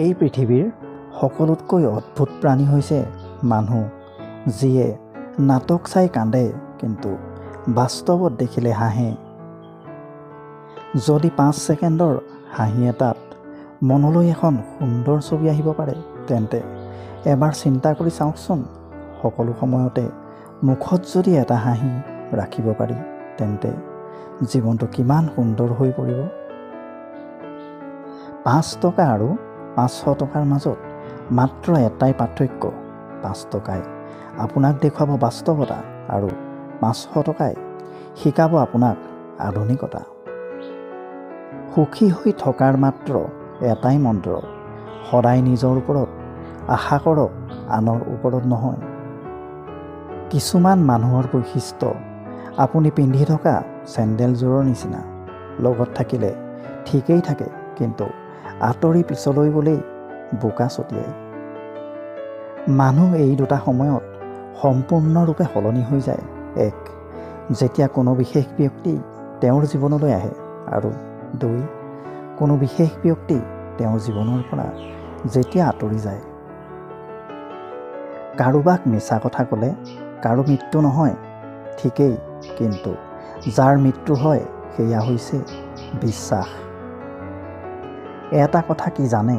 এই পৃথিৱীৰ সকলোতকৈ অদ্ভুত প্ৰাণী হৈছে মানুহ, যিয়ে নাটক চাই কান্দে কিন্তু বাস্তৱত দেখিলে হাঁহে। যদি 5 ছেকেণ্ডৰ হাঁহি এটাত মনলৈ এখন সুন্দৰ ছবি আহিব পাৰে, তেন্তে এবাৰ চিন্তা কৰি চাওকচোন, সকলো সময়তে মুখত যদি এটা হাঁহি ৰাখিব পাৰি, তেন্তে জীৱনটো কিমান সুন্দৰ হৈ পৰিব। 5 টকা আৰু 500 টকাৰ মাজত মাত্ৰ এটাই পাৰ্থক্য। 5 টকাই আপোনাক দেখুৱাব বাস্তৱতা আৰু 500 টকাই শিকাব আপোনাক আধুনিকতা। সুখী হৈ থকাৰ মাত্ৰ এটাই মন্ত্ৰ, সদায় নিজৰ ওপৰত আশা কৰক, আনৰ ওপৰত নহয়। কিছুমান মানুহৰ বৈশিষ্ট্য আপুনি পিন্ধি থকা চেণ্ডেলযোৰৰ নিচিনা, লগত থাকিলে ঠিকেই থাকে কিন্তু আঁতৰি পিছলৈ গ'লেই বোকা ছটিয়াই। মানুহ এই দুটা সময়ত সম্পূৰ্ণৰূপে সলনি হৈ যায়। 1. যেতিয়া কোনো বিশেষ ব্যক্তি তেওঁৰ জীৱনলৈ আহে, আৰু 2. কোনো বিশেষ ব্যক্তি তেওঁৰ জীৱনৰ পৰা যেতিয়া আঁতৰি যায়। কাৰোবাক মিছা কথা ক'লে কাৰো মৃত্যু নহয়, ঠিকেই, কিন্তু যাৰ মৃত্যু হয় সেয়া হৈছে বিশ্বাস। এটা কথা কি জানে,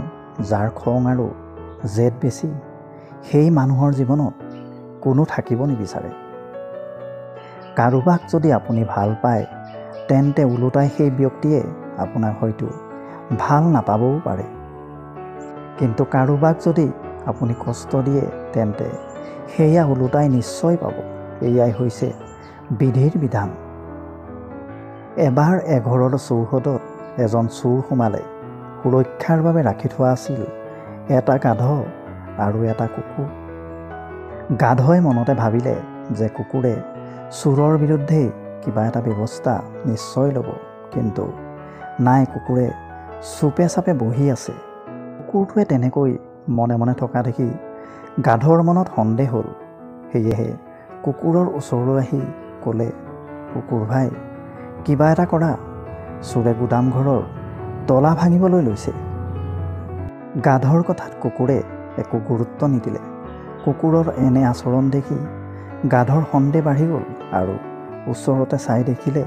যাৰ খং আৰু জেদ বেছি, সেই মানুহৰ জীৱনত কোনো থাকিব নিবিচাৰে। কাৰোবাক যদি আপুনি ভাল পায়, তেন্তে ওলোটাই সেই ব্যক্তিয়ে আপোনাক হয়তো ভাল নাপাবও পাৰে। কিন্তু কাৰোবাক যদি আপুনি কষ্ট দিয়ে, তেন্তে সেয়া ওলোটাই নিশ্চয় পাব। এয়াই হৈছে বিধিৰ বিধান। এবাৰ এঘৰৰ চৌহদত এজন চোৰ সোমালে। সুৰক্ষাৰ বাবে ৰাখি থোৱা আছিল এটা গাধ আৰু এটা কুকুৰ। গাধই মনতে ভাবিলে যে কুকুৰে চোৰৰ বিৰুদ্ধে কিবা এটা ব্যৱস্থা নিশ্চয় ল'ব, কিন্তু নাই, কুকুৰে চুপে চাপে বহি আছে। কুকুৰটোৱে তেনেকৈ মনে মনে থকা দেখি গাধৰ মনত সন্দেহ হ'ল। সেয়েহে কুকুৰৰ ওচৰলৈ আহি ক'লে, কুকুৰ ভাই, কিবা এটা কৰা, চোৰে গুদামঘৰৰ তলা ভাঙিবলৈ লৈছে। গাধৰ কথাত কুকুৰে একো গুৰুত্ব নিদিলে। কুকুৰৰ এনে আচৰণ দেখি গাধৰ সন্দেহ বাঢ়ি গ'ল আৰু ওচৰতে চাই দেখিলে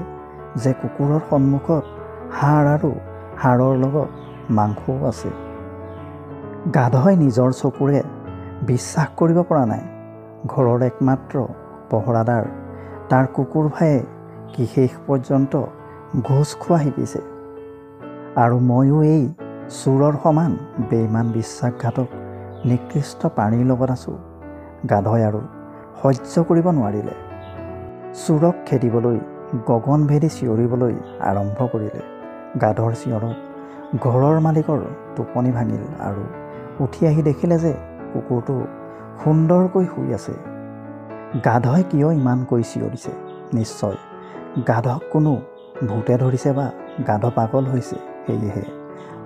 যে কুকুৰৰ সন্মুখত হাড় আৰু হাড়ৰ লগত মাংসও আছে। গাধই নিজৰ চকুৰে বিশ্বাস কৰিব পৰা নাই। ঘৰৰ একমাত্ৰ পহৰাদাৰ তাৰ কুকুৰ ভাইয়ে কি শেষ পৰ্যন্ত ঘোচ খোৱা শিকিছে। আৰু ময়ো এই চোৰৰ সমান বেইমান বিশ্বাসঘাতক নিকৃষ্ট প্ৰাণীৰ লগত আছোঁ। গাধই আৰু সহ্য কৰিব নোৱাৰিলে। চোৰক খেদিবলৈ গগন ভেদি চিঞৰিবলৈ আৰম্ভ কৰিলে। গাধৰ চিঞৰত ঘৰৰ মালিকৰ টোপনি ভাঙিল আৰু উঠি আহি দেখিলে যে কুকুৰটো সুন্দৰকৈ শুই আছে। গাধই কিয় ইমানকৈ চিঞৰিছে? নিশ্চয় গাধক কোনো ভূতে ধৰিছে বা গাধ পাগল হৈছে। সেয়েহে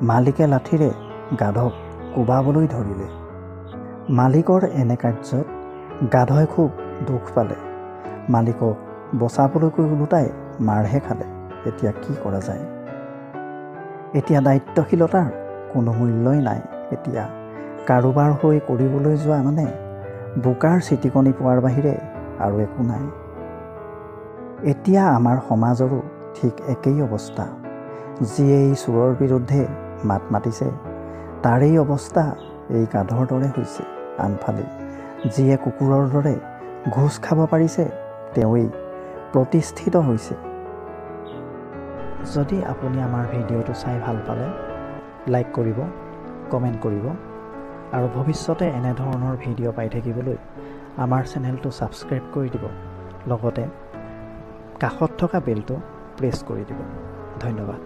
মালিকে লাঠিৰে গাধক কোবাবলৈ ধৰিলে। মালিকৰ এনে কাৰ্যত গাধই খুব দুখ পালে। মালিকক বচাবলৈকৈ ওলোটাই মাৰহে খালে। এতিয়া কি কৰা যায়? এতিয়া দায়িত্বশীলতাৰ কোনো মূল্যই নাই। এতিয়া কাৰোবাৰ হৈ কৰিবলৈ যোৱা মানে বোকাৰ চিটিকনি পোৱাৰ বাহিৰে আৰু একো নাই। এতিয়া আমাৰ সমাজৰো ঠিক একেই অৱস্থা। যিয়ে এই চোৰৰ বিৰুদ্ধে মাত মাতিছে, তাৰেই অৱস্থা এই গাধৰ দৰে হৈছে। আনফালে যিয়ে কুকুৰৰ দৰে ঘোচ খাব পাৰিছে, তেওঁৱেই প্ৰতিষ্ঠিত হৈছে। যদি আপুনি আমাৰ ভিডিঅ'টো চাই ভাল পালে, লাইক কৰিব, কমেণ্ট কৰিব আৰু ভৱিষ্যতে এনেধৰণৰ ভিডিঅ' পাই থাকিবলৈ আমাৰ চেনেলটো ছাবস্ক্ৰাইব কৰি দিব। লগতে কাষত থকা বেলটো প্ৰেছ কৰি দিব। ধন্যবাদ।